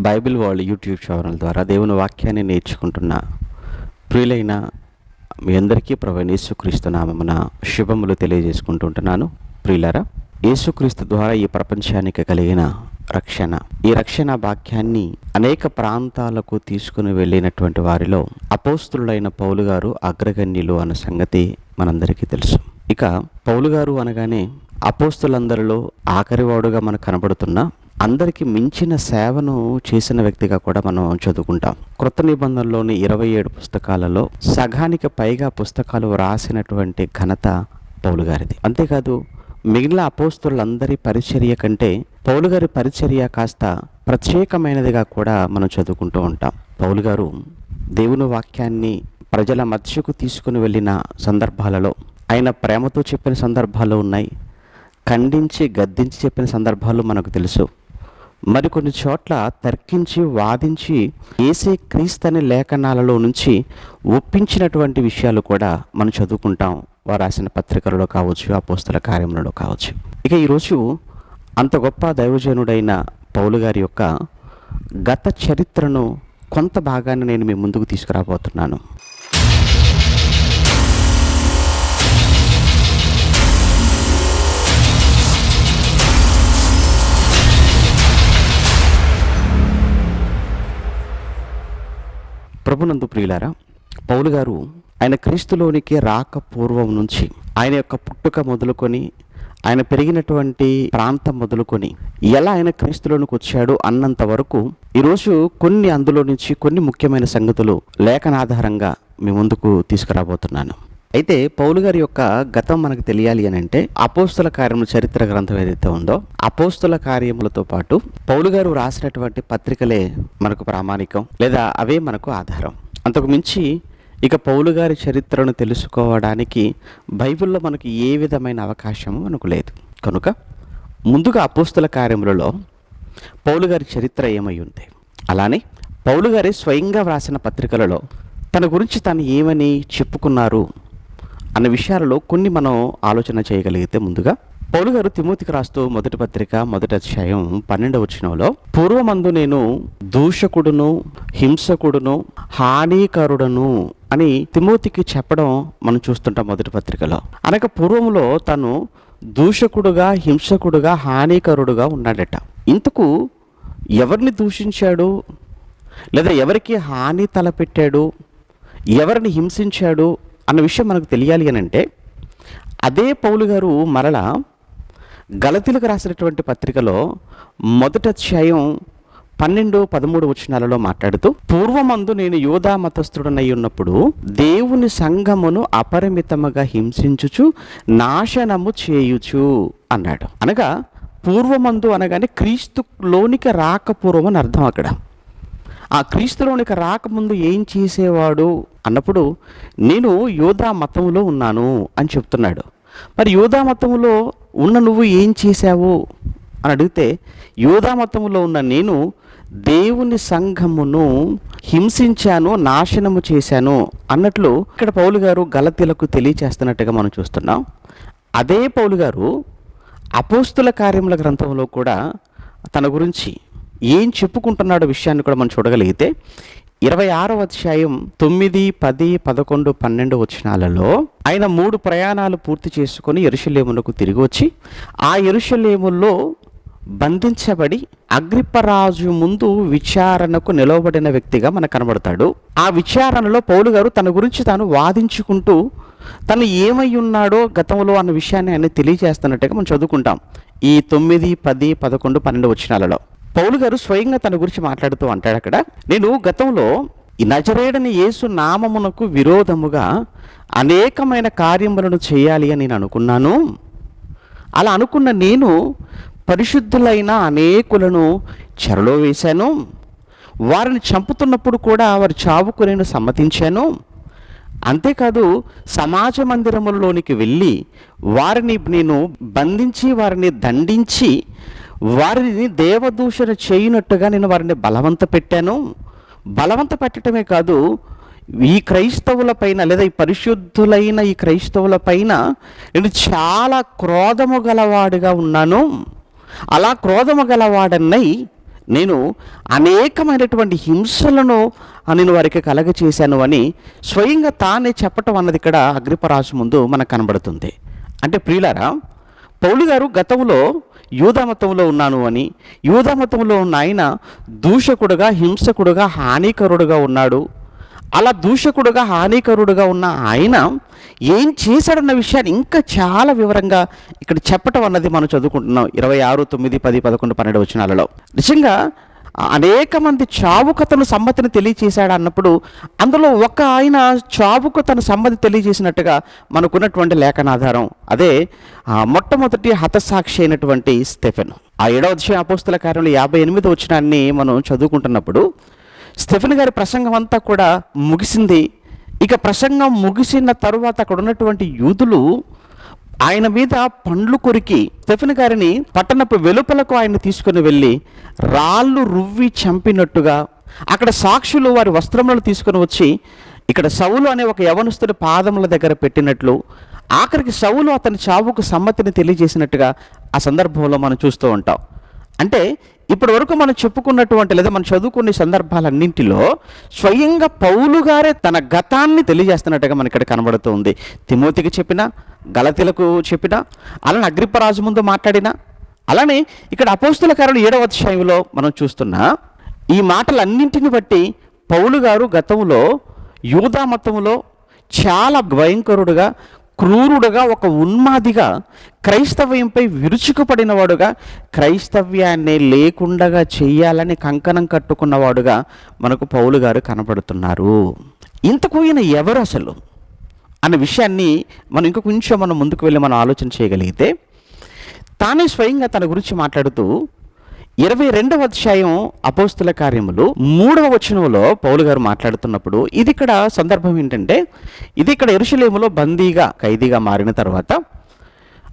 Bible world YouTube channel ద్వారా దేవుని వాక్యాన్ని నేర్చుకుంటున్న ప్రియులైన మీ అందరికీ ప్రభువైన యేసుక్రీస్తు నామమున శుభములు తెలియజేసుకుంటుంటున్నాను. ప్రియులారా, యేసుక్రీస్తు ద్వారా ఈ ప్రపంచానికి కలిగిన ఈ రక్షణ భాగ్యాన్ని అనేక ప్రాంతాలకు తీసుకుని వెళ్ళినటువంటి వారిలో అపోస్తులుడైన పౌలు గారు అగ్రగణ్యులు అన్న సంగతి మనందరికీ తెలుసు. ఇక పౌలు గారు అనగానే అపోస్తులందరిలో ఆఖరివాడుగా మనకు కనబడుతున్న, అందరికీ మించిన సేవను చేసిన వ్యక్తిగా కూడా మనం చదువుకుంటాం. క్రొత్త నిబంధనలోని 27 పుస్తకాలలో సగానికి పైగా పుస్తకాలు రాసినటువంటి ఘనత పౌలు గారిది. అంతేకాదు, మిగిలిన అపోస్తులందరి పరిచర్య కంటే పౌలు గారి పరిచర్య కాస్త ప్రత్యేకమైనదిగా కూడా మనం చదువుకుంటూ ఉంటాం. పౌలు గారు దేవుని వాక్యాన్ని ప్రజల మధ్యకు తీసుకుని వెళ్ళిన సందర్భాలలో ఆయన ప్రేమతో చెప్పిన సందర్భాలు ఉన్నాయి, ఖండించి గద్దించి చెప్పిన సందర్భాలు మనకు తెలుసు. మరికొన్ని చోట్ల తర్కించి వాదించి యేసే క్రీస్తు అనే లేఖనాలలో నుంచి ఒప్పించినటువంటి విషయాలు కూడా మనం చదువుకుంటాం. వారు రాసిన పత్రికలలో కావచ్చు, అపోస్తల కార్యములలో కావచ్చు. ఇక ఈరోజు అంత గొప్ప దైవజనుడైన పౌలు గారి యొక్క గత చరిత్రను కొంత భాగాన్ని నేను మీ ముందుకు తీసుకురాబోతున్నాను. ప్రభునందు ప్రియులారా, పౌలు గారు ఆయన క్రీస్తులోనికి రాక పూర్వం నుంచి, ఆయన యొక్క పుట్టుక మొదలుకొని, ఆయన పెరిగినటువంటి ప్రాంతం మొదలుకొని, ఎలా ఆయన క్రీస్తులోనికి వచ్చాడు అన్నంత వరకు ఈరోజు అందులో నుంచి కొన్ని ముఖ్యమైన సంగతులు లేఖనాధారంగా మీ ముందుకు తీసుకురాబోతున్నాను. అయితే పౌలు గారి యొక్క గతం మనకు తెలియాలి అని అంటే, అపోస్తుల కార్యముల చరిత్ర గ్రంథం ఏదైతే ఉందో, అపోస్తుల కార్యములతో పాటు పౌలు గారు రాసినటువంటి పత్రికలే మనకు ప్రామాణికం, లేదా అవే మనకు ఆధారం. అంతకు మించి ఇక పౌలు గారి చరిత్రను తెలుసుకోవడానికి బైబిల్లో మనకు ఏ విధమైన అవకాశము మనకు లేదు. కనుక ముందుగా అపోస్తుల కార్యములలో పౌలు గారి చరిత్ర ఏమై ఉంది, అలానే పౌలు గారి స్వయంగా వ్రాసిన పత్రికలలో తన గురించి తాను ఏమని చెప్పుకున్నారు అన్న విషయాలలో కొన్ని మనం ఆలోచన చేయగలిగితే, ముందుగా పౌలు గారు తిమోతికి రాస్తూ మొదటి పత్రిక 1వ అధ్యాయం 12వ వచనంలో, పూర్వమందు నేను దూషకుడును, హింసకుడును, హానికరుడను అని తిమోతికి చెప్పడం మనం చూస్తుంటాం మొదటి పత్రికలో. అనగా పూర్వంలో తను దూషకుడుగా, హింసకుడుగా, హానికరుడుగా ఉన్నాడట. ఇంతకు ఎవరిని దూషించాడు, లేదా ఎవరికి హాని తలపెట్టాడు, ఎవరిని హింసించాడు అన్న విషయం మనకు తెలియాలి అని అంటే, అదే పౌలు గారు మరలా గలతీలకు రాసినటువంటి పత్రికలో 1వ అధ్యాయం 12-13 వచనాలలో మాట్లాడుతూ, పూర్వమందు నేను యూదా మతస్థుడనై ఉన్నప్పుడు దేవుని సంఘమును అపరిమితముగా హింసించుచు నాశనము చేయుచు అన్నాడు. అనగా పూర్వమందు అనగానే క్రీస్తులోనికి రాకపూర్వం అని అర్థం. అక్కడ ఆ క్రీస్తులోనికి రాకముందు ఏం చేసేవాడు అన్నప్పుడు, నేను యూదా మతంలో ఉన్నాను అని చెప్తున్నాడు. మరి యూదా మతంలో ఉన్న నువ్వు ఏం చేశావు అని అడిగితే, యూదా మతంలో ఉన్న నేను దేవుని సంఘమును హింసించాను, నాశనము చేశాను అన్నట్లు ఇక్కడ పౌలు గారు గలతీలకు తెలియచేస్తున్నట్టుగా మనం చూస్తున్నాం. అదే పౌలు గారు అపోస్తుల కార్యముల గ్రంథంలో కూడా తన గురించి ఏం చెప్పుకుంటున్నాడో విషయాన్ని కూడా మనం చూడగలిగితే, 26వ అధ్యాయం 9, 10, 11, 12 వచనాలలో ఆయన 3 ప్రయాణాలు పూర్తి చేసుకొని యెరూషలేమునకు తిరిగి వచ్చి, ఆ యెరూషలేములో బంధించబడి అగ్రిప్పరాజు ముందు విచారణకు నిలవబడిన వ్యక్తిగా మనకు కనబడతాడు. ఆ విచారణలో పౌలు గారు తన గురించి తాను వాదించుకుంటూ తను ఏమై ఉన్నాడో గతంలో అన్న విషయాన్ని ఆయన తెలియజేస్తున్నట్టుగా మనం చదువుకుంటాం. ఈ 9, 10, 11, 12 వచనాలలో పౌలు గారు స్వయంగా తన గురించి మాట్లాడుతూ అంటాడు అక్కడ, నేను గతంలో ఈ నజరేయుడైన యేసు నామమునకు విరోధముగా అనేకమైన కార్యములను చేయాలి అని నేను అనుకున్నాను. అలా అనుకున్న నేను పరిశుద్ధులైన అనేకులను చెరలో వేశాను. వారిని చంపుతున్నప్పుడు కూడా వారి చావుకు నేను సమ్మతించాను. అంతేకాదు, సమాజ మందిరములలోనికి వెళ్ళి వారిని నేను బంధించి, వారిని దండించి, వారిని దేవదూషణ చేయనట్టుగా నేను వారిని బలవంత పెట్టాను. బలవంత పెట్టడమే కాదు, ఈ క్రైస్తవుల పైన, లేదా ఈ పరిశుద్ధులైన ఈ క్రైస్తవుల పైన నేను చాలా క్రోధము గలవాడిగా ఉన్నాను. అలా క్రోధము గలవాడన్నై నేను అనేకమైనటువంటి హింసలను నేను వారికి కలగచేశాను అని స్వయంగా తానే చెప్పటం అన్నది ఇక్కడ అగ్రిప్పరాజు ముందు మనకు కనబడుతుంది. అంటే ప్రియులారా, పౌలు గారు గతంలో యూదామతంలో ఉన్నాను అని, యూదామతంలో ఉన్న ఆయన దూషకుడుగా, హింసకుడుగా, హానికరుడుగా ఉన్నాడు. అలా దూషకుడుగా, హానికరుడుగా ఉన్న ఆయన ఏం చేశాడన్న విషయాన్ని ఇంకా చాలా వివరంగా ఇక్కడ చెప్పటం అన్నది మనం చదువుకుంటున్నాం 26, 9, 10, 11, 12 వచనాలలో. నిజంగా అనేక మంది చావుకు తన సమ్మతిని తెలియచేశాడు అన్నప్పుడు అందులో ఒక ఆయన చావుకు తన సమ్మతి తెలియజేసినట్టుగా మనకున్నటువంటి లేఖనాధారం అదే మొట్టమొదటి హతసాక్షి అయినటువంటి స్టెఫెన్. ఆ 7వ అధ్యాయం అపోస్తల కార్యంలో 58వ వచనాన్ని మనం చదువుకుంటున్నప్పుడు స్టెఫెన్ గారి ప్రసంగం అంతా కూడా ముగిసింది. ఇక ప్రసంగం ముగిసిన తరువాత అక్కడ ఉన్నటువంటి యూదులు ఆయన మీద పండ్లు కొరికి స్టెఫెన్ గారిని పట్టణపు వెలుపలకు ఆయన తీసుకుని వెళ్ళి రాళ్ళు రువ్వి చంపినట్టుగా, అక్కడ సాక్షులు వారి వస్త్రములను తీసుకుని వచ్చి ఇక్కడ సౌలు అనే ఒక యవనస్తుడి పాదముల దగ్గర పెట్టినట్లు, ఆఖరికి సౌలు అతని చావుకు సమ్మతిని తెలియజేసినట్టుగా ఆ సందర్భంలో మనం చూస్తూ ఉంటాం. అంటే ఇప్పటి వరకు మనం చెప్పుకున్నటువంటి లేదా మనం చదువుకునే సందర్భాలన్నింటిలో స్వయంగా పౌలు గారే తన గతాన్ని తెలియజేస్తున్నట్టుగా మనకి ఇక్కడ కనబడుతుంది. తిమోతికి చెప్పినా, గలతీలకు చెప్పినా, అలానే అగ్రిప్పరాజు ముందు మాట్లాడినా, అలానే ఇక్కడ అపోస్తల కార్యాలు 7వ అధ్యాయంలో మనం చూస్తున్నా ఈ మాటలన్నింటిని బట్టి పౌలు గారు గతంలో యూదా మతంలో చాలా భయంకరుడుగా, క్రూరుడుగా, ఒక ఉన్మాదిగా, క్రైస్తవ్యంపై విరుచుకుపడినవాడుగా, క్రైస్తవ్యాన్ని లేకుండా చెయ్యాలని కంకణం కట్టుకున్నవాడుగా మనకు పౌలు గారు కనబడుతున్నారు. ఇంతకు ఈయన ఎవరు అసలు అన్న విషయాన్ని మనం ఇంకా కొంచెం మనం ముందుకు వెళ్ళి మనం ఆలోచన చేయగలిగితే, తానే స్వయంగా తన గురించి మాట్లాడుతూ 22వ అధ్యాయం అపోస్తల కార్యములు 3వ వచనంలో పౌలు గారు మాట్లాడుతున్నప్పుడు ఇది ఇక్కడ సందర్భం ఏంటంటే, ఇది ఇక్కడ యెరూషలేములో బందీగా, ఖైదీగా మారిన తర్వాత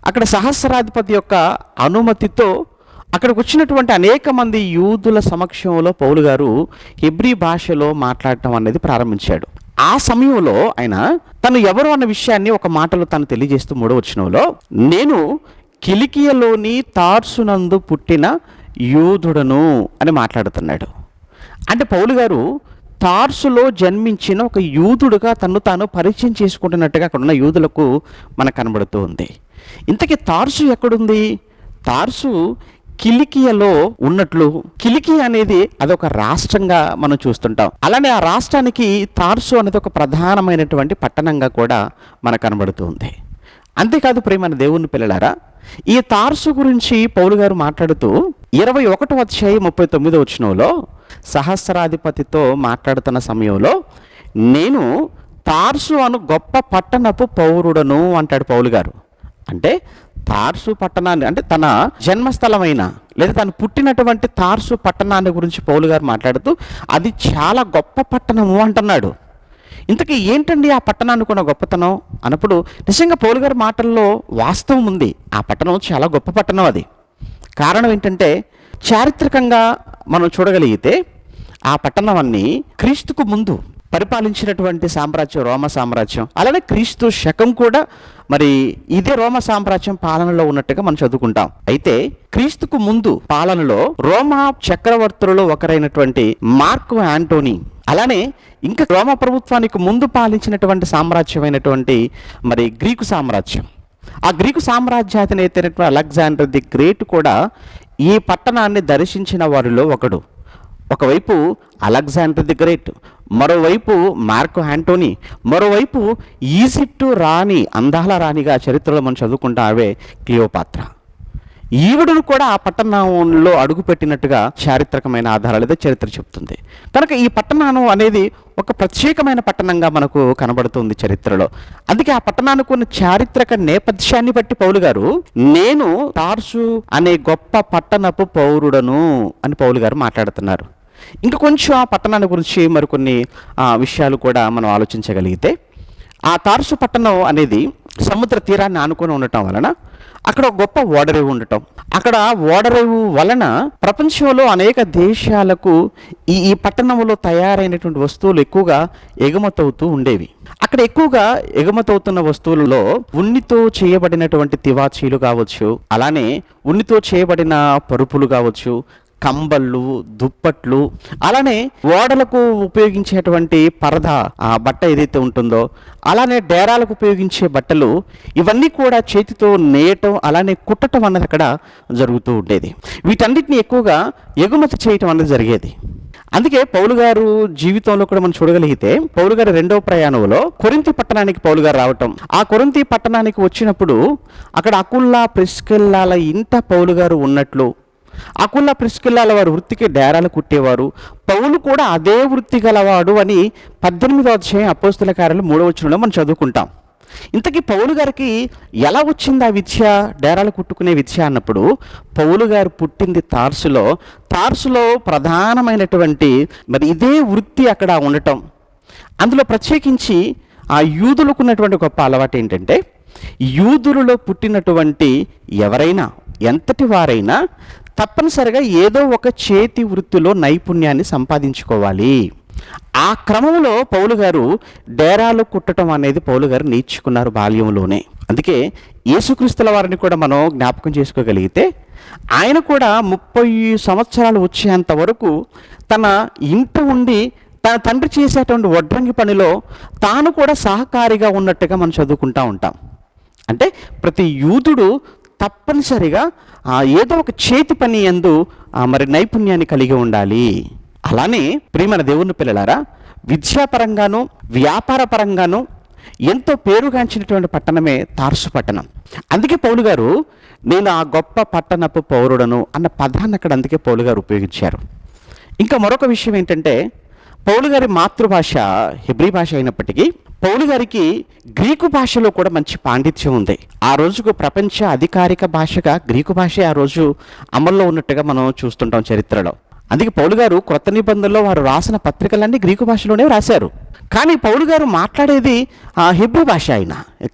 అక్కడ సహస్రాధిపతి యొక్క అనుమతితో అక్కడికి వచ్చినటువంటి అనేక మంది యూదుల సమక్షంలో పౌలు గారు హెబ్రీ భాషలో మాట్లాడటం అనేది ప్రారంభించాడు. ఆ సమయంలో ఆయన తను ఎవరు అన్న విషయాన్ని ఒక మాటలో తను తెలియజేస్తూ 3వ వచనంలో, నేను కిలికియలోని తార్సునందు పుట్టిన యూదుడను అని మాట్లాడుతున్నాడు. అంటే పౌలు గారు తార్సులో జన్మించిన ఒక యూదుడుగా తను తాను పరిచయం చేసుకుంటున్నట్టుగా అక్కడ ఉన్న యూదులకు మనకు కనబడుతూ ఉంది. ఇంతకీ తార్సు ఎక్కడుంది? తార్సు కిలికియలో ఉన్నట్లు, కిలికియా అనేది అదొక రాష్ట్రంగా మనం చూస్తుంటాం. అలానే ఆ రాష్ట్రానికి తార్సు అనేది ఒక ప్రధానమైనటువంటి పట్టణంగా కూడా మనకు కనబడుతుంది. అంతేకాదు ప్రియమైన దేవుని పిల్లలారా, ఈ తార్సు గురించి పౌలు గారు మాట్లాడుతూ 21వ అధ్యాయం 39వ వచనంలో సహస్రాధిపతితో మాట్లాడుతున్న సమయంలో నేను తార్సు అను గొప్ప పట్టణపు పౌరుడను అంటాడు పౌలు గారు. అంటే తార్సు పట్టణాన్ని, అంటే తన జన్మస్థలమైన లేదా తను పుట్టినటువంటి తార్సు పట్టణాన్ని గురించి పౌలు గారు మాట్లాడుతూ అది చాలా గొప్ప పట్టణము అంటున్నాడు. ఇంతకీ ఏంటండి ఆ పట్టణానికి ఉన్న గొప్పతనం అన్నప్పుడు నిజంగా పౌలు గారి మాటల్లో వాస్తవం ఉంది. ఆ పట్టణం చాలా గొప్ప పట్టణం. అది కారణం ఏంటంటే, చారిత్రకంగా మనం చూడగలిగితే ఆ పట్టణం అన్ని క్రీస్తుకు ముందు పరిపాలించినటువంటి సామ్రాజ్యం రోమ సామ్రాజ్యం. అలానే క్రీస్తు శకం కూడా మరి ఇదే రోమ సామ్రాజ్యం పాలనలో ఉన్నట్టుగా మనం చదువుకుంటాం. అయితే క్రీస్తుకు ముందు పాలనలో రోమా చక్రవర్తులలో ఒకరైనటువంటి మార్కు యాంటోనీ, అలానే ఇంకా రోమా ప్రభుత్వానికి ముందు పాలించినటువంటి సామ్రాజ్యమైనటువంటి మరి గ్రీకు సామ్రాజ్యం, ఆ గ్రీకు సామ్రాజ్యాధినేత అయినటువంటి అలెగ్జాండర్ ది గ్రేట్ కూడా ఈ పట్టణాన్ని దర్శించిన వారిలో ఒకడు. ఒకవైపు అలెగ్జాండర్ ది గ్రేట్, మరోవైపు మార్కు యాంటోనీ, మరోవైపు ఈజిప్టు రాణి, అందాల రాణిగా చరిత్రలో మనం చదువుకుంటా అవే క్లియోపాత్ర. ఈవిడను కూడా ఆ పట్టణంలో అడుగుపెట్టినట్టుగా చారిత్రకమైన ఆధారాలు అయితే చరిత్ర చెప్తుంది. కనుక ఈ పట్టణం అనేది ఒక ప్రత్యేకమైన పట్టణంగా మనకు కనబడుతుంది చరిత్రలో. అందుకే ఆ పట్టణానికి ఉన్న చారిత్రక నేపథ్యాన్ని బట్టి పౌలు గారు నేను తార్సు అనే గొప్ప పట్టణపు పౌరుడను అని పౌలు గారు మాట్లాడుతున్నారు. ఇంకా కొంచెం ఆ పట్టణాన్ని గురించి మరికొన్ని విషయాలు కూడా మనం ఆలోచించగలిగితే, ఆ తార్సు పట్టణం అనేది సముద్ర తీరాన్ని ఆనుకొని ఉండటం వలన అక్కడ గొప్ప ఓడరేవు ఉండటం, అక్కడ ఓడరేవు వలన ప్రపంచంలో అనేక దేశాలకు ఈ పట్టణంలో తయారైనటువంటి వస్తువులు ఎక్కువగా ఎగుమతవుతూ ఉండేవి. అక్కడ ఎక్కువగా ఎగుమతవుతున్న వస్తువులలో ఉన్నితో చేయబడినటువంటి తివాచీలు కావచ్చు, అలానే ఉన్నితో చేయబడిన పరుపులు కావచ్చు, కంబళ్ళు, దుప్పట్లు, అలానే ఓడలకు ఉపయోగించేటువంటి పరద ఆ బట్ట ఏదైతే ఉంటుందో, అలానే డేరాలకు ఉపయోగించే బట్టలు, ఇవన్నీ కూడా చేతితో నేయటం అలానే కుట్టడం అన్నది అక్కడ జరుగుతూ ఉండేది. వీటన్నిటిని ఎక్కువగా ఎగుమతి చేయటం అన్నది జరిగేది. అందుకే పౌలు గారు జీవితంలో కూడా మనం చూడగలిగితే, పౌలు గారు రెండవ ప్రయాణంలో కొరింథీ పట్టణానికి పౌలు గారు రావటం, ఆ కొరింథీ పట్టణానికి వచ్చినప్పుడు అక్కడ అకుల్లా ప్రిస్కిల్లాల ఇంట పౌలు గారు ఉన్నట్లు, అకుల్లా ప్రిస్కిల్లాల వారు వృత్తికి డేరాలు కుట్టేవారు, పౌలు కూడా అదే వృత్తి గలవాడు అని 18వ అధ్యాయం అపోస్తల కార్యాలు 3వ వచనంలో మనం చదువుకుంటాం. ఇంతకీ పౌలు గారికి ఎలా వచ్చింది ఆ విద్య, డేరాలు కుట్టుకునే విద్య అన్నప్పుడు, పౌలు గారు పుట్టింది తార్సులో ప్రధానమైనటువంటి మరి ఇదే వృత్తి అక్కడ ఉండటం. అందులో ప్రత్యేకించి ఆ యూదులకు ఉన్నటువంటి గొప్ప అలవాటు ఏంటంటే, యూదులలో పుట్టినటువంటి ఎవరైనా, ఎంతటి వారైనా తప్పనిసరిగా ఏదో ఒక చేతి వృత్తిలో నైపుణ్యాన్ని సంపాదించుకోవాలి. ఆ క్రమంలో పౌలు గారు డేరాలు కుట్టడం అనేది పౌలు గారు నేర్చుకున్నారు బాల్యంలోనే. అందుకే యేసుక్రీస్తుల వారిని కూడా మనం జ్ఞాపకం చేసుకోగలిగితే, ఆయన కూడా 30 సంవత్సరాలు వచ్చేంత వరకు తన ఇంట ఉండి తన తండ్రి చేసేటువంటి వడ్రంగి పనిలో తాను కూడా సహకారిగా ఉన్నట్టుగా మనం చదువుకుంటూ ఉంటాం. అంటే ప్రతి యూదుడు తప్పనిసరిగా ఏదో ఒక చేతి పని యందు మరి నైపుణ్యాన్ని కలిగి ఉండాలి. అలానే ప్రియమైన దేవుని పిల్లలారా, విద్యాపరంగాను వ్యాపార పరంగాను ఎంతో పేరుగాంచినటువంటి పట్టణమే తార్సు పట్టణం. అందుకే పౌలు గారు నేను ఆ గొప్ప పట్టణపు పౌరుడను అన్న పదాన్ని అక్కడ అందుకే పౌలు గారు ఉపయోగించారు. ఇంకా మరొక విషయం ఏంటంటే, పౌలు గారి మాతృభాష హెబ్రీ భాష అయినప్పటికీ పౌలు గారికి గ్రీకు భాషలో కూడా మంచి పాండిత్యం ఉంది. ఆ రోజుకు ప్రపంచ అధికారిక భాషగా గ్రీకు భాష ఆ రోజు అమల్లో ఉన్నట్టుగా మనం చూస్తుంటాం చరిత్రలో. అందుకే పౌలు గారు క్రొత్త నిబంధనలో వారు రాసిన పత్రికలన్నీ గ్రీకు భాషలోనే రాశారు. కానీ పౌలు గారు మాట్లాడేది హెబ్రీ భాష.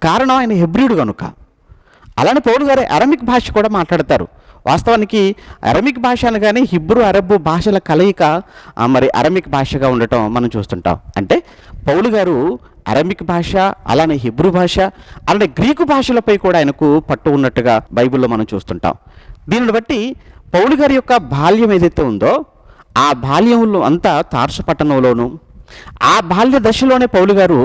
కారణం ఆయన హెబ్రీయుడు కనుక. అలానే పౌలు గారు అరమిక్ భాష కూడా మాట్లాడతారు. వాస్తవానికి అరమిక్ భాష అనగానే హిబ్రూ అరబ్ భాషల కలయిక మరి అరమిక్ భాషగా ఉండటం మనం చూస్తుంటాం. అంటే పౌలు గారు అరమిక్ భాష, అలానే హిబ్రూ భాష, అలానే గ్రీకు భాషలపై కూడా ఆయనకు పట్టు ఉన్నట్టుగా బైబిల్లో మనం చూస్తుంటాం. దీనిని బట్టి పౌలు గారి యొక్క బాల్యం ఏదైతే ఉందో, ఆ బాల్యంలో అంతా తార్సు పట్టణంలోను, ఆ బాల్య దశలోనే పౌలు గారు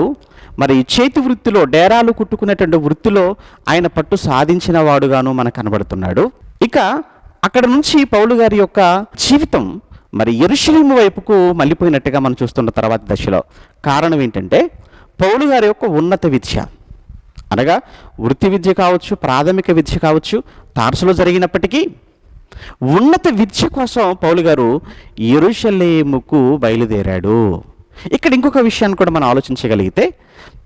మరి చేతి వృత్తిలో డేరాలు కుట్టుకునేటువంటి వృత్తిలో ఆయన పట్టు సాధించిన వాడుగాను మనకు కనబడుతున్నాడు. ఇక అక్కడ నుంచి పౌలు గారి యొక్క జీవితం మరి యెరూషలేము వైపుకు మళ్ళీపోయినట్టుగా మనం చూస్తున్న తర్వాత దశలో. కారణం ఏంటంటే, పౌలు గారి యొక్క ఉన్నత విద్య అనగా వృత్తి విద్య కావచ్చు, ప్రాథమిక విద్య కావచ్చు, తార్సులో జరిగినప్పటికీ ఉన్నత విద్య కోసం పౌలు గారు యెరూషలేముకు బయలుదేరాడు. ఇక్కడ ఇంకొక విషయాన్ని కూడా మనం ఆలోచించగలిగితే,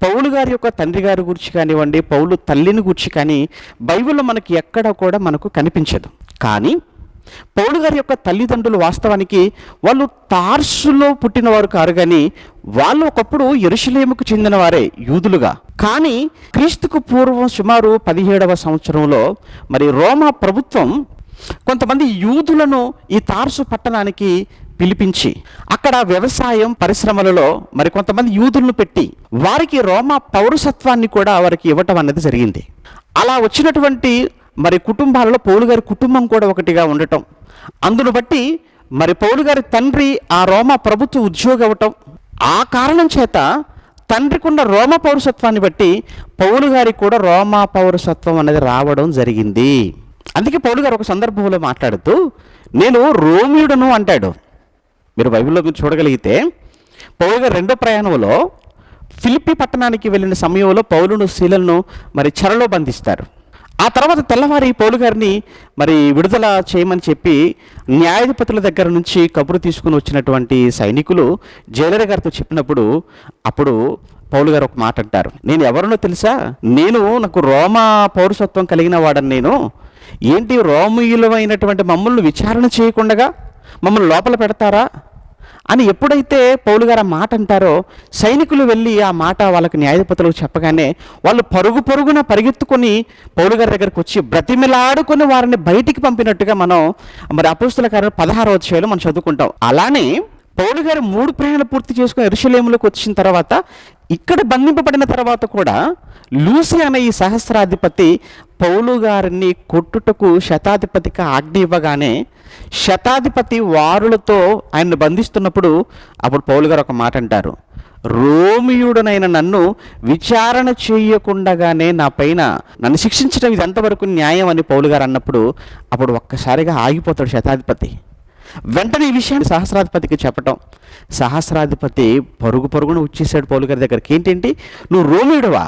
పౌలు గారి యొక్క తండ్రి గారి గురించి కానివ్వండి, పౌలు తల్లిని గురించి కానీ బైబిల్లో మనకి ఎక్కడ కూడా మనకు కనిపించదు. కానీ పౌలు గారి యొక్క తల్లిదండ్రులు వాస్తవానికి వాళ్ళు తార్సులో పుట్టినవారు కారు, కానీ వాళ్ళు ఒకప్పుడు యెరూషలేముకు చెందిన వారే యూదులుగా. కానీ క్రీస్తుకు పూర్వం సుమారు 17వ సంవత్సరంలో మరి రోమా ప్రభుత్వం కొంతమంది యూదులను ఈ తార్సు పట్టణానికి పిలిపించి అక్కడ వ్యవసాయం పరిశ్రమలలో మరి కొంతమంది యూదులను పెట్టి వారికి రోమా పౌరసత్వాన్ని కూడా వారికి ఇవ్వటం అన్నది జరిగింది. అలా వచ్చినటువంటి మరి కుటుంబాలలో పౌలు గారి కుటుంబం కూడా ఒకటిగా ఉండటం, అందును బట్టి మరి పౌలు గారి తండ్రి ఆ రోమా ప్రభుత్వ ఉద్యోగం అవ్వటం, ఆ కారణం చేత తండ్రికున్న రోమా పౌరసత్వాన్ని బట్టి పౌలు గారికి కూడా రోమా పౌరసత్వం అనేది రావడం జరిగింది. అందుకే పౌలు గారు ఒక సందర్భంలో మాట్లాడుతూ నేను రోమియుడను అంటాడు. మీరు బైబిల్లో చూడగలిగితే పౌలు గారు రెండో ప్రయాణంలో ఫిలిప్పి పట్టణానికి వెళ్ళిన సమయంలో పౌలును శీలను మరి చెరలో బంధిస్తారు. ఆ తర్వాత తెల్లవారి పౌలు గారిని మరి విడుదల చేయమని చెప్పి న్యాయాధిపతుల దగ్గర నుంచి కబురు తీసుకుని వచ్చినటువంటి సైనికులు జైలర్ గారితో చెప్పినప్పుడు అప్పుడు పౌలు గారు ఒక మాట అంటారు, నేను ఎవరినో తెలుసా, నాకు రోమా పౌరసత్వం కలిగిన వాడని నేను, ఏంటి రోమియులమైనటువంటి మమ్మల్ని విచారణ చేయకుండా మమ్మల్ని లోపల పెడతారా అని ఎప్పుడైతే పౌలు గారు ఆ మాట అంటారో, సైనికులు వెళ్ళి ఆ మాట వాళ్ళకి న్యాయాధిపతులకు చెప్పగానే వాళ్ళు పరుగున పరిగెత్తుకొని పౌలు గారి దగ్గరకు వచ్చి బ్రతిమిలాడుకొని వారిని బయటికి పంపినట్టుగా మనం మరి అపోస్తల కార్యాలు 16వ అధ్యాయంలో మనం చదువుకుంటాం. అలానే పౌలు గారు 3 ప్రయాణాలు పూర్తి చేసుకుని యెరూషలేములోకి వచ్చిన తర్వాత ఇక్కడ బంధింపబడిన తర్వాత కూడా లూసి అనే ఈ సహస్రాధిపతి పౌలు గారిని కొట్టుటకు శతాధిపతికి ఆజ్ఞ ఇవ్వగానే శతాధిపతి వారులతో ఆయన్ని బంధిస్తున్నప్పుడు అప్పుడు పౌలు గారు ఒక మాట అంటారు, రోమియుడనైన నన్ను విచారణ చేయకుండానే నా పైన నన్ను శిక్షించడం ఇది ఎంతవరకు న్యాయం అని పౌలు గారు అన్నప్పుడు అప్పుడు ఒక్కసారిగా ఆగిపోతాడు శతాధిపతి. వెంటనే ఈ విషయాన్ని సహస్రాధిపతికి చెప్పటం, సహస్రాధిపతి పరుగున వచ్చేసాడు పౌలు గారి దగ్గరికి. ఏంటంటే, నువ్వు రోమియుడవా?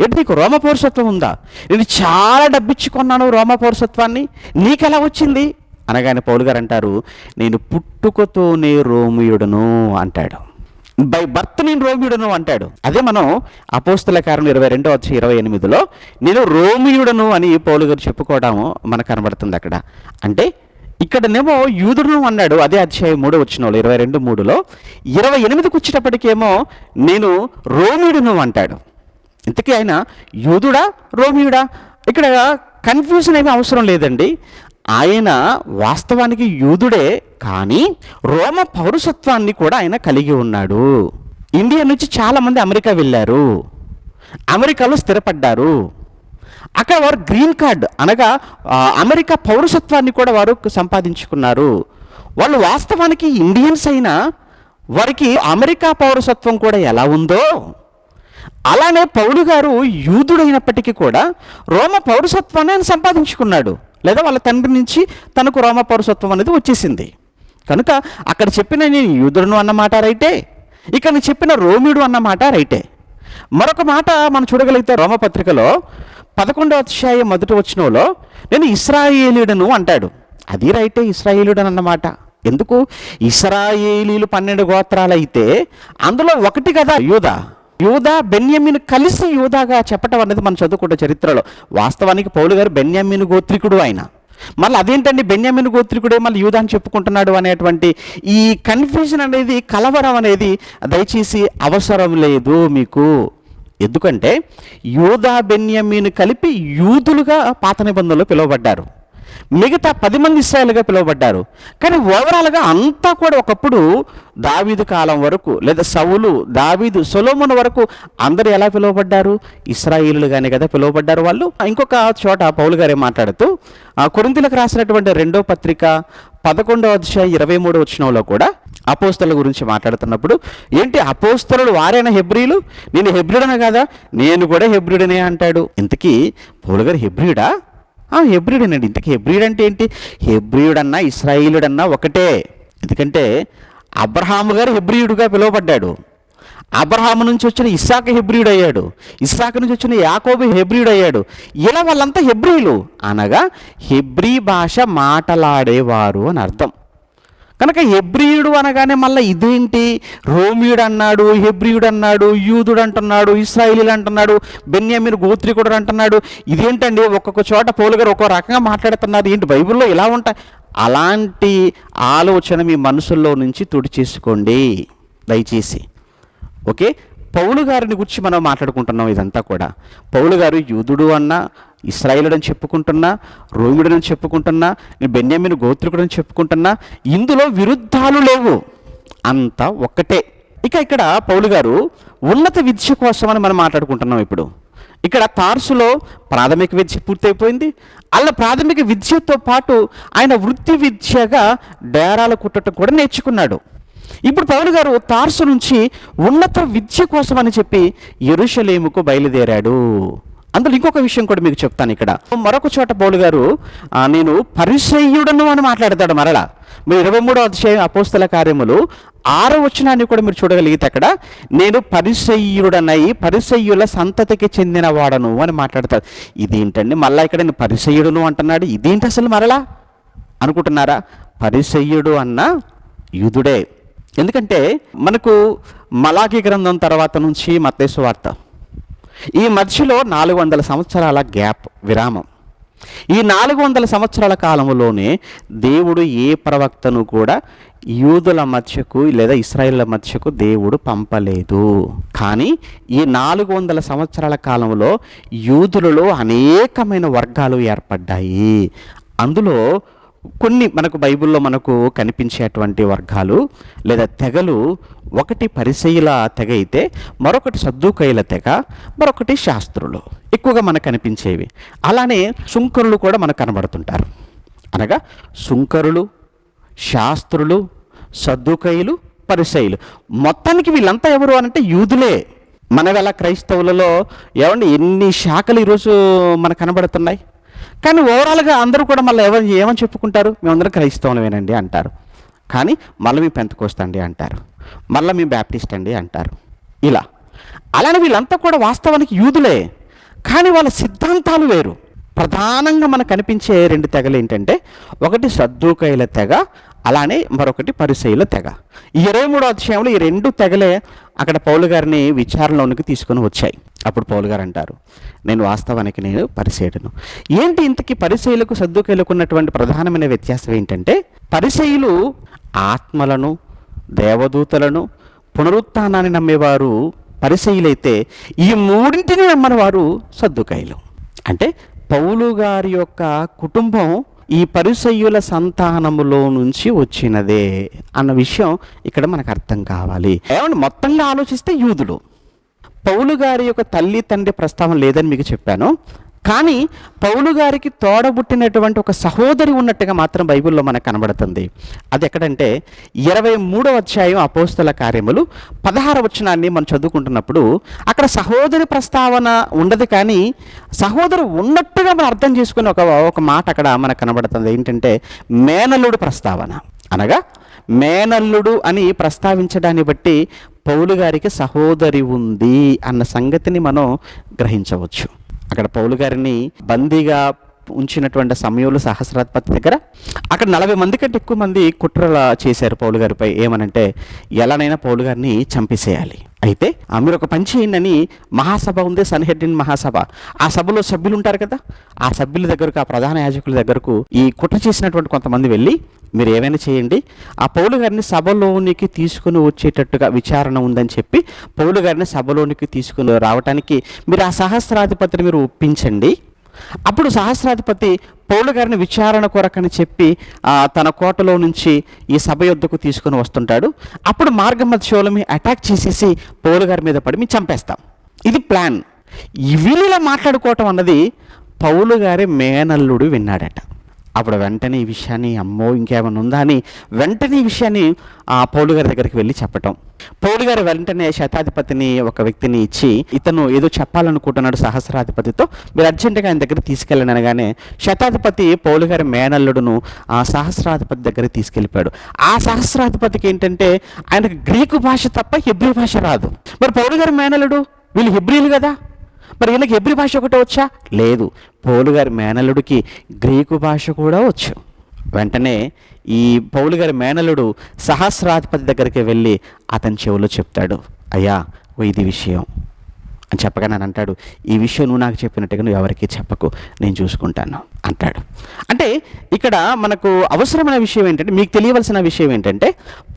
ఏంటి నీకు రోమ పౌరసత్వం ఉందా? నేను చాలా డబ్బిచ్చి కొన్నాను రోమ పౌరసత్వాన్ని, నీకెలా వచ్చింది అనగానే పౌలు గారు అంటారు, నేను పుట్టుకతోనే రోమియుడను అంటాడు. బై బర్త్ నేను రోమియుడను అంటాడు. అదే మనం అపోస్తల కార్యం 22:28 నేను రోమియుడను అని పౌలు గారు చెప్పుకోవడం మనకు కనబడుతుంది అక్కడ. అంటే ఇక్కడనేమో యూదుడును అన్నాడు, అదే అధ్యాయం 3 22:3 28కి వచ్చేటప్పటికేమో నేను రోమియుడును అంటాడు. ఇంతకీ ఆయన యూదుడా రోమియుడా? ఇక్కడ కన్ఫ్యూజన్ ఏమీ అవసరం లేదండి. ఆయన వాస్తవానికి యూదుడే, కానీ రోమ పౌరసత్వాన్ని కూడా ఆయన కలిగి ఉన్నాడు. ఇండియా నుంచి చాలామంది అమెరికా వెళ్ళారు, అమెరికాలో స్థిరపడ్డారు. అక్కడ వారు గ్రీన్ కార్డ్ అనగా అమెరికా పౌరసత్వాన్ని కూడా వారు సంపాదించుకున్నారు. వాళ్ళు వాస్తవానికి ఇండియన్స్ అయినా వారికి అమెరికా పౌరసత్వం కూడా ఎలా ఉందో అలానే పౌలు గారు యూదుడైనప్పటికీ కూడా రోమ పౌరసత్వాన్ని ఆయన సంపాదించుకున్నాడు, లేదా వాళ్ళ తండ్రి నుంచి తనకు రోమ పౌరసత్వం అనేది వచ్చేసింది. కనుక అక్కడ చెప్పిన నేను యూదుడును అన్నమాట రైటే, ఇక్కడ చెప్పిన రోమియుడు అన్నమాట రైటే. మరొక మాట మనం చూడగలిగితే రోమపత్రికలో 11:1 నేను ఇశ్రాయేలీయుడను అంటాడు. అది రైటే, ఇశ్రాయేలీయుడని అన్నమాట. ఎందుకు? ఇశ్రాయేలీలు 12 గోత్రాలు అయితే అందులో ఒకటి కదా యూదా బెన్యామీను కలిసి యూదాగా చెప్పటం అనేది మనం చదువుకుంటే చరిత్రలో. వాస్తవానికి పౌలు గారు బెన్యామీను గోత్రికుడు ఆయన. మళ్ళీ అదేంటండి బెన్యామీను గోత్రికుడే మళ్ళీ యూదా అని చెప్పుకుంటున్నాడు అనేటువంటి ఈ కన్ఫ్యూజన్ అనేది, కలవరం అనేది దయచేసి అవసరం లేదు మీకు. ఎందుకంటే యూదా బెన్యామీను కలిపి యూదులుగా పాత నిబంధనలో పిలువబడ్డారు, మిగతా 10 మంది ఇశ్రాయేలుగా పిలువబడ్డారు. కానీ ఓవరాల్గా అంతా కూడా ఒకప్పుడు దావీదు కాలం వరకు, లేదా సౌలు, దావీదు, సొలొమోను వరకు అందరూ ఎలా పిలువబడ్డారు? ఇశ్రాయేలుగానే కదా పిలువబడ్డారు వాళ్ళు. ఇంకొక చోట పౌలు గారే మాట్లాడుతూ కొరింథీయులకు రాసినటువంటి 2వ పత్రిక 11:23 కూడా అపోస్తలుల గురించి మాట్లాడుతున్నప్పుడు, ఏంటి అపోస్తలులు వారైన హెబ్రీలు, నేను హెబ్రీయుడనే కదా, నేను కూడా హెబ్రీయుడనే అంటాడు. ఇంతకీ పౌలు గారు హెబ్రీయుడా? హెబ్రీయుడేనండి. ఇంతకీ హెబ్రీయుడు అంటే ఏంటి? హెబ్రీయుడన్నా ఇశ్రాయేలుడన్నా ఒకటే. ఎందుకంటే అబ్రహాము గారు హెబ్రీయుడుగా పిలువబడ్డాడు, అబ్రహాము నుంచి వచ్చిన ఇస్సాకు హెబ్రీయుడు అయ్యాడు, ఇస్సాకు నుంచి వచ్చిన యాకోబు హెబ్రీయుడు అయ్యాడు. ఇలా వాళ్ళంతా హెబ్రీయులు అనగా హెబ్రీ భాష మాట్లాడేవారు అని అర్థం. కనుక హెబ్రీయుడు అనగానే మళ్ళీ ఇదేంటి, రోమియుడు అన్నాడు, హెబ్రీయుడు అన్నాడు, యూదుడు అంటున్నాడు, ఇశ్రాయేలీలు అంటున్నాడు, బెన్యామీను గోత్రికుడు అంటున్నాడు, ఇదేంటండి ఒక్కొక్క చోట పౌలు గారు ఒక్కో రకంగా మాట్లాడుతున్నారు, ఏంటి బైబిల్లో ఇలా ఉంటాయి? అలాంటి ఆలోచన మీ మనసుల్లో నుంచి తుడిచేసుకోండి దయచేసి. ఓకే, పౌలు గారిని గురించి మనం మాట్లాడుకుంటున్నాం. ఇదంతా కూడా పౌలు గారు యూదుడు అన్నా, ఇశ్రాయేలుడని చెప్పుకుంటున్నా, రోమియుడని చెప్పుకుంటున్నా, బెన్యామీను గోత్రికుడని చెప్పుకుంటున్నా, ఇందులో విరుద్ధాలు లేవు, అంతా ఒక్కటే. ఇక్కడ పౌలు గారు ఉన్నత విద్య కోసమని మనం మాట్లాడుకుంటున్నాం. ఇప్పుడు ఇక్కడ తార్సులో ప్రాథమిక విద్య పూర్తయిపోయింది. అలా ప్రాథమిక విద్యతో పాటు ఆయన వృత్తి విద్యగా డేరాలు కుట్టడం కూడా నేర్చుకున్నాడు. ఇప్పుడు పౌలు గారు తార్సు నుంచి ఉన్నత విద్య కోసం అని చెప్పి యెరూషలేముకు బయలుదేరాడు. అందులో ఇంకొక విషయం కూడా మీకు చెప్తాను. ఇక్కడ మరొక చోట పౌలు గారు నేను పరిసయ్యుడను అని మాట్లాడతాడు. మరలా మీరు 23వ అధ్యాయం అపోస్తల కార్యములు 6వ వచనాన్ని కూడా మీరు చూడగలిగితే అక్కడ నేను పరిసయ్యుడనై పరిసయ్యుల సంతతికి చెందిన వాడను అని మాట్లాడతాడు. ఇదేంటండి మళ్ళా ఇక్కడ నేను పరిసయ్యుడును అంటున్నాడు, ఇదేంటి అసలు మరలా అనుకుంటున్నారా? పరిసయ్యుడు అన్న యూదుడే. ఎందుకంటే మనకు మలాకీ గ్రంథం తర్వాత నుంచి మత్తయి సువార్త, ఈ మధ్యలో 400 సంవత్సరాల గ్యాప్, విరామం. ఈ 400 సంవత్సరాల కాలంలోనే దేవుడు ఏ ప్రవక్తను కూడా యూదుల మధ్యకు లేదా ఇశ్రాయేళ్ల మధ్యకు దేవుడు పంపలేదు. కానీ ఈ 400 సంవత్సరాల కాలంలో యూదులలో అనేకమైన వర్గాలు ఏర్పడ్డాయి. అందులో కొన్ని మనకు బైబిల్లో మనకు కనిపించేటువంటి వర్గాలు లేదా తెగలు, ఒకటి పరిసయ్యుల తెగ అయితే, మరొకటి సద్దూకయ్యుల తెగ, మరొకటి శాస్త్రులు ఎక్కువగా మనకు కనిపించేవి. అలానే సుంకరులు కూడా మనకు కనబడుతుంటారు. అనగా సుంకరులు, శాస్త్రులు, సద్దూకయ్యులు, పరిసయ్యులు, మొత్తానికి వీళ్ళంతా ఎవరు అనంటే యూదులే. మన వేళ క్రైస్తవులలో ఏమండి ఎన్ని శాఖలు ఈరోజు మనకు కనబడుతున్నాయి. కానీ ఓవరాల్గా అందరూ కూడా మళ్ళీ ఏమని చెప్పుకుంటారు? మేమందరం క్రైస్తవులమేనండి అంటారు. కానీ మళ్ళీ మేము పెంతెకోస్తు అండి అంటారు, మళ్ళీ మేము బ్యాప్టిస్ట్ అండి అంటారు. ఇలా అలానే వీళ్ళంతా కూడా వాస్తవానికి యూదులే, కానీ వాళ్ళ సిద్ధాంతాలు వేరు. ప్రధానంగా మనకు కనిపించే రెండు తెగలు ఏంటంటే, ఒకటి సద్దూకయ్యుల తెగ, అలానే మరొకటి పరిసయ్యుల తెగ. ఈ 23వ అధ్యాయంలో ఈ రెండు తెగలే అక్కడ పౌలు గారిని విచారణలోనికి తీసుకొని వచ్చాయి. అప్పుడు పౌలు గారు అంటారు, నేను పరిసయ్యుడును. ఏంటి ఇంతకీ పరిసయ్యులకు సద్దూకయ్యులకు ఉన్నటువంటి ప్రధానమైన వ్యత్యాసం ఏంటంటే, పరిసయ్యులు ఆత్మలను, దేవదూతలను, పునరుత్థానాన్ని నమ్మేవారు పరిసయ్యులైతే, ఈ మూడింటిని నమ్మని వారు సద్దూకయ్యులు. అంటే పౌలు గారి యొక్క కుటుంబం ఈ పరిసయ్యుల సంతానములో నుంచి వచ్చినదే అన్న విషయం ఇక్కడ మనకు అర్థం కావాలి. ఏమంటే మొత్తంగా ఆలోచిస్తే యూదులు. పౌలు గారి యొక్క తల్లి తండ్రి ప్రస్తావన లేదని మీకు చెప్పాను. కానీ పౌలు గారికి తోడబుట్టినటువంటి ఒక సహోదరి ఉన్నట్టుగా మాత్రం బైబిల్లో మనకు కనబడుతుంది. అది ఎక్కడంటే 23వ అధ్యాయం అపోస్తల కార్యములు 16వ వచనాన్ని మనం చదువుకుంటున్నప్పుడు అక్కడ సహోదరి ప్రస్తావన ఉండదు, కానీ సహోదరు ఉన్నట్టుగా మనం అర్థం చేసుకుని ఒక మాట అక్కడ మనకు కనబడుతుంది. ఏంటంటే మేనల్లుడు ప్రస్తావన. అనగా మేనల్లుడు అని ప్రస్తావించడాన్ని బట్టి పౌలు గారికి సహోదరి ఉంది అన్న సంగతిని మనం గ్రహించవచ్చు. అక్కడ పౌలు గారిని బందీగా ఉంచినటువంటి సమయంలో సహస్రాధిపతి దగ్గర అక్కడ 40 మంది కంటే ఎక్కువ మంది కుట్రల చేశారు పౌలు గారిపై. ఏమనంటే ఎలానైనా పౌలు గారిని చంపేసేయాలి. అయితే మీరు ఒక పని చేయండి, మహాసభ ఉంది, సన్హెడ్రిన్ మహాసభ. ఆ సభలో సభ్యులు ఉంటారు కదా, ఆ సభ్యుల దగ్గరకు, ఆ ప్రధాన యాజకుల దగ్గరకు ఈ కుట్ర చేసినటువంటి కొంతమంది వెళ్ళి, మీరు ఏమైనా చేయండి, ఆ పౌలు గారిని సభలోనికి తీసుకుని వచ్చేటట్టుగా విచారణ ఉందని చెప్పి పౌలు గారిని సభలోనికి తీసుకుని రావటానికి మీరు ఆ సహస్రాధిపతిని మీరు ఒప్పించండి. అప్పుడు సహస్రాధిపతి పౌలు గారిని విచారణ కొరకని చెప్పి తన కోటలో నుంచి ఈ సభ యొద్దకు తీసుకుని వస్తుంటాడు. అప్పుడు మార్గ మధ్యలో అటాక్ చేసేసి పౌలు గారి మీద పడి మేము చంపేస్తాం. ఇది ప్లాన్. వీళ్ళ మాట్లాడుకోవటం అన్నది పౌలు గారి మేనల్లుడు విన్నాడట. అప్పుడు వెంటనే ఈ విషయాన్ని, అమ్మో ఇంకేమైనా ఉందా అని వెంటనే ఈ విషయాన్ని పౌలు గారి దగ్గరికి వెళ్ళి చెప్పటం. పౌలు గారు వెంటనే శతాధిపతిని ఒక వ్యక్తిని ఇచ్చి, ఇతను ఏదో చెప్పాలనుకుంటున్నాడు సహస్రాధిపతితో, మీరు అర్జెంటుగా ఆయన దగ్గర తీసుకెళ్ళండి అనగానే శతాధిపతి పౌలు గారి మేనల్లుడును ఆ సహస్రాధిపతి దగ్గరికి తీసుకెళ్ళిపోయాడు. ఆ సహస్రాధిపతికి ఏంటంటే ఆయనకు గ్రీకు భాష తప్ప హెబ్రీ భాష రాదు. మరి పౌలు గారి మేనల్లుడు వీళ్ళు హెబ్రీలు కదా, మరి వీళ్ళకి హెబ్రీ భాష ఒకటే వచ్చా? లేదు, పౌలు గారి మేనల్లుడికి గ్రీకు భాష కూడా వచ్చు. వెంటనే ఈ పౌలు గారి మేనల్లుడు సహస్రాధిపతి దగ్గరికి వెళ్ళి అతని చెవిలో చెప్తాడు, అయ్యా ఇది విషయం అని చెప్పగా నన్ను అంటాడు, ఈ విషయం నువ్వు నాకు చెప్పినట్టుగా నువ్వు ఎవరికి చెప్పకు, నేను చూసుకుంటాను అంటాడు. అంటే ఇక్కడ మనకు అవసరమైన విషయం ఏంటంటే, మీకు తెలియవలసిన విషయం ఏంటంటే,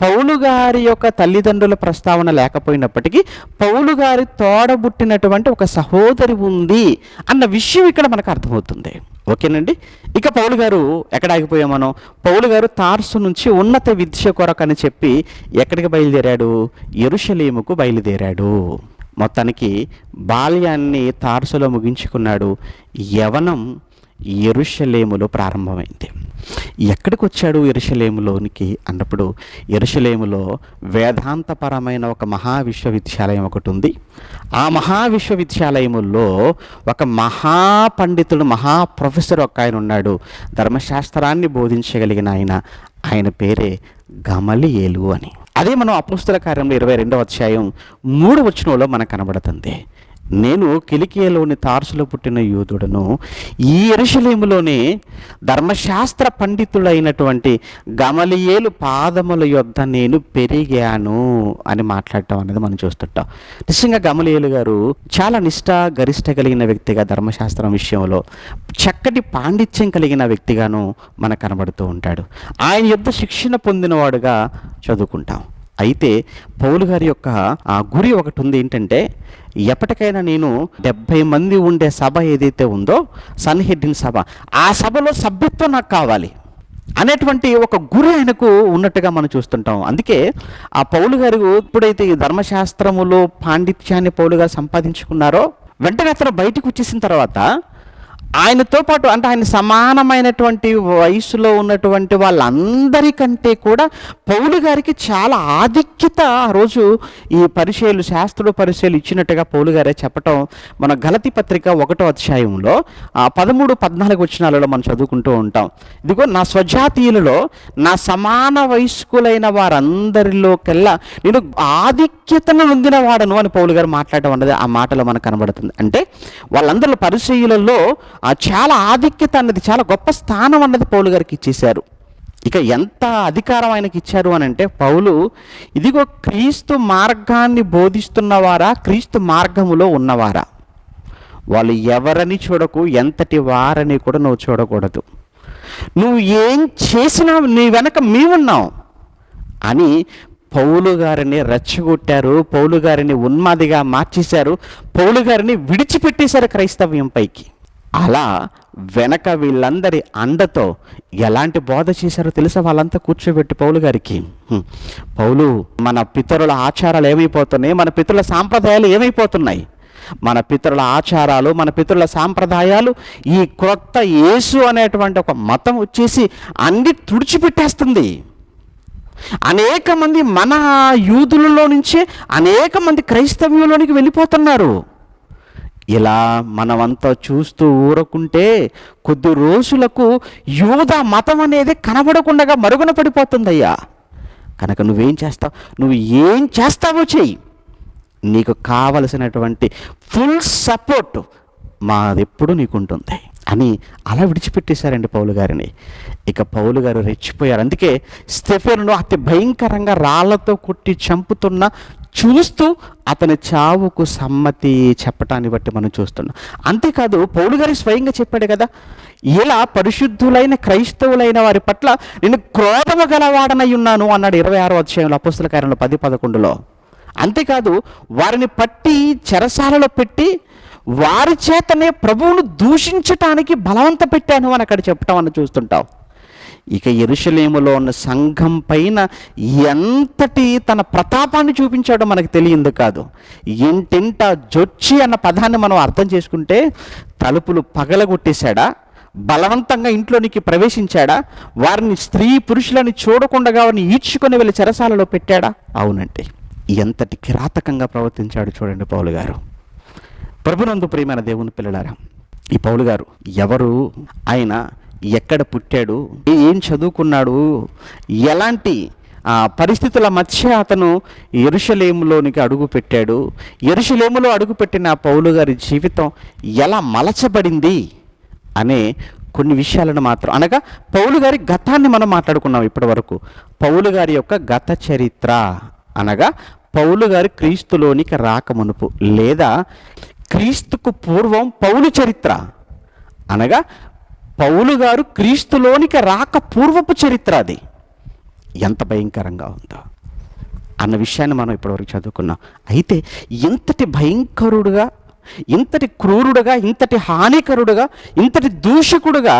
పౌలు గారి యొక్క తల్లిదండ్రుల ప్రస్తావన లేకపోయినప్పటికీ పౌలు గారి తోడబుట్టినటువంటి ఒక సహోదరి ఉంది అన్న విషయం ఇక్కడ మనకు అర్థమవుతుంది. ఓకేనండి. ఇక పౌలు గారు ఎక్కడ ఆగిపోయాం మనం? పౌలు గారు తార్సు నుంచి ఉన్నత విద్య కొరకని చెప్పి ఎక్కడికి బయలుదేరాడు? యెరూషలేముకు బయలుదేరాడు. మొత్తానికి బాల్యాన్ని తార్సులో ముగించుకున్నాడు. యవనం యెరూషలేములో ప్రారంభమైంది. ఎక్కడికి వచ్చాడు యెరూషలేములోనికి అన్నప్పుడు, యెరూషలేములో వేదాంతపరమైన ఒక మహావిశ్వవిద్యాలయం ఒకటి ఉంది. ఆ మహావిశ్వవిద్యాలయములో ఒక మహాపండితుడు, మహాప్రొఫెసర్ ఒక ఆయన ఉన్నాడు, ధర్మశాస్త్రాన్ని బోధించగలిగిన ఆయన పేరే గమలీయేలు అని. అదే మనం అపోస్తల కార్యంలో 22వ అధ్యాయం 3వ వచనంలో మనకు కనబడుతుంది. నేను కిలికియలోని తార్సులో పుట్టిన యూదుడను, ఈ యెరూషలేములోనే ధర్మశాస్త్ర పండితుడైనటువంటి గమలీయేలు పాదముల యొద్ద నేను పెరిగాను అని మాట్లాడటం అనేది మనం చూస్తుంటాం. నిజంగా గమలీయేలు గారు చాలా గరిష్ట కలిగిన వ్యక్తిగా, ధర్మశాస్త్రం విషయంలో చక్కటి పాండిత్యం కలిగిన వ్యక్తిగాను మనకు కనబడుతూ ఉంటాడు. ఆయన యొద్ద శిక్షణ పొందినవాడుగా చదువుకుంటాం. అయితే పౌలు గారి యొక్క గురి ఒకటి ఉంది. ఏంటంటే, ఎప్పటికైనా నేను 70 మంది ఉండే సభ ఏదైతే ఉందో సన్హెడ్రిన్ సభ, ఆ సభలో సభ్యత్వం నాకు కావాలి. అనేటువంటి ఒక గురి ఆయనకు ఉన్నట్టుగా మనం చూస్తుంటాం. అందుకే ఆ పౌలు గారు ఎప్పుడైతే ఈ ధర్మశాస్త్రములో పాండిత్యాన్ని పౌలు గారు సంపాదించుకున్నారో వెంటనే అతను బయటకు వచ్చేసిన తర్వాత ఆయనతో పాటు అంటే ఆయన సమానమైనటువంటి వయసులో ఉన్నటువంటి వాళ్ళందరికంటే కూడా పౌలు గారికి చాలా ఆధిక్యత ఆ రోజు ఈ పరిచయలు శాస్త్రుడు పరిచయలు ఇచ్చినట్టుగా పౌలు గారే చెప్పటం మన గలతీ పత్రిక 1వ అధ్యాయంలో 13-14 వచనాలలో మనం చదువుకుంటూ ఉంటాం. ఇదిగో నా స్వజాతీయులలో నా సమాన వయస్కులైన వారందరిలోకెల్లా నేను ఆధిక్యతను నొందిన వాడను అని పౌలు గారు మాట్లాడటం అన్నది ఆ మాటలో మనకు కనబడుతుంది. అంటే వాళ్ళందరిలో పరిచయులలో చాలా ఆధిక్యత అన్నది, చాలా గొప్ప స్థానం అన్నది పౌలు గారికి ఇచ్చేశారు. ఇక ఎంత అధికారం ఆయనకి ఇచ్చారు అని అంటే, పౌలు ఇదిగో క్రీస్తు మార్గాన్ని బోధిస్తున్నవారా, క్రీస్తు మార్గములో ఉన్నవారా, వాళ్ళు ఎవరని చూడకు, ఎంతటి వారని కూడా నువ్వు చూడకూడదు. నువ్వు ఏం చేసినా నీ వెనక మేమున్నాం అని పౌలు గారిని రెచ్చగొట్టారు, పౌలు గారిని ఉన్మాదిగా మార్చేశారు, పౌలు గారిని విడిచిపెట్టేశారు క్రైస్తవ్యం పైకి. అలా వెనక వీళ్ళందరి అండతో ఎలాంటి బోధ చేశారో తెలుసా? వాళ్ళంతా కూర్చోబెట్టి పౌలు గారికి, పౌలు, మన పితరుల ఆచారాలు ఏమైపోతున్నాయి, మన పితరుల సాంప్రదాయాలు ఏమైపోతున్నాయి, మన పితరుల ఆచారాలు, మన పితరుల సాంప్రదాయాలు, ఈ క్రొత్త యేసు అనేటువంటి ఒక మతం వచ్చేసి అన్ని తుడిచిపెట్టేస్తుంది. అనేక మంది మన యూదులలో నుంచే అనేక మంది క్రైస్తవ్యంలోనికి వెళ్ళిపోతున్నారు. ఇలా మనమంతా చూస్తూ ఊరకుంటే కొద్ది రోజులకు యూదా మతం అనేది కనబడకుండా మరుగున పడిపోతుందయ్యా. కనుక నువ్వేం చేస్తావు, నువ్వు ఏం చేస్తావో చెయ్యి, నీకు కావలసినటువంటి ఫుల్ సపోర్ట్ మాదెప్పుడు నీకుంటుంది అని అలా విడిచిపెట్టేశారండి పౌలు గారిని. ఇక పౌలు గారు రెచ్చిపోయారు. అందుకే స్టెఫెనును అతి భయంకరంగా రాళ్లతో కొట్టి చంపుతున్న చూస్తూ అతని చావుకు సమ్మతి చెప్పటాన్ని బట్టి మనం చూస్తున్నాం. అంతేకాదు పౌలు గారు స్వయంగా చెప్పాడు కదా, ఇలా పరిశుద్ధులైన క్రైస్తవులైన వారి పట్ల నేను క్రోధము గలవాడనై ఉన్నాను అన్నాడు 26వ అధ్యాయంలో అపోస్తల కార్యంలో 10-11లో. అంతేకాదు వారిని పట్టి చెరసాలలో పెట్టి వారి చేతనే ప్రభువును దూషించటానికి బలవంత పెట్టాను అని అక్కడ చెప్పటం అని చూస్తుంటాం. ఇక యెరూషలేములో ఉన్న సంఘం పైన ఎంతటి తన ప్రతాపాన్ని చూపించాడో మనకు తెలియంది కాదు. ఇంటింట జొచ్చి అన్న పదాన్ని మనం అర్థం చేసుకుంటే తలుపులు పగలగొట్టేశాడా, బలవంతంగా ఇంట్లోనికి ప్రవేశించాడా, వారిని స్త్రీ పురుషులని చూడకుండా వారిని ఈడ్చుకొని వెళ్ళి చెరసాలలో పెట్టాడా? అవునండి, ఎంతటి కిరాతకంగా ప్రవర్తించాడు చూడండి పౌలు గారు. ప్రభునందు ప్రియమైన దేవుని పిల్లలారా, ఈ పౌలు గారు ఎవరు, ఆయన ఎక్కడ పుట్టాడు, ఏం చదువుకున్నాడు, ఎలాంటి పరిస్థితుల మధ్య అతను యెరూషలేములోనికి అడుగుపెట్టాడు, యెరూషలేములో అడుగుపెట్టిన పౌలు గారి జీవితం ఎలా మలచబడింది అనే కొన్ని విషయాలను మాత్రం, అనగా పౌలు గారి గతాన్ని మనం మాట్లాడుకున్నాం ఇప్పటి వరకు. పౌలు గారి యొక్క గత చరిత్ర అనగా పౌలు గారి క్రీస్తులోనికి రాకమునుపు లేదా క్రీస్తుకు పూర్వం పౌలు చరిత్ర అనగా పౌలు గారు క్రీస్తులోనికి రాక పూర్వపు చరిత్ర. అది ఎంత భయంకరంగా ఉందో అన్న విషయాన్ని మనం ఇప్పటివరకు చదువుకున్నాం. అయితే ఇంతటి భయంకరుడుగా, ఇంతటి క్రూరుడుగా, ఇంతటి హానికరుడుగా, ఇంతటి దూషకుడుగా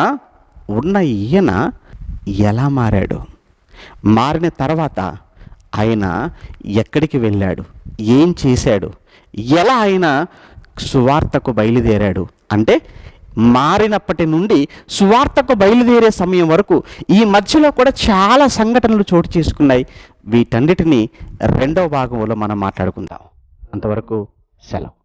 ఉన్న ఈయన ఎలా మారాడు, మారిన తర్వాత ఆయన ఎక్కడికి వెళ్ళాడు, ఏం చేశాడు, ఎలా ఆయన సువార్తకు బయలుదేరాడు అంటే మారినప్పటి నుండి సువార్తకు బయలుదేరే సమయం వరకు ఈ మధ్యలో కూడా చాలా సంఘటనలు చోటు చేసుకున్నాయి. వీటన్నిటినీ 2వ భాగంలో మనం మాట్లాడుకుందాం. అంతవరకు సెలవు.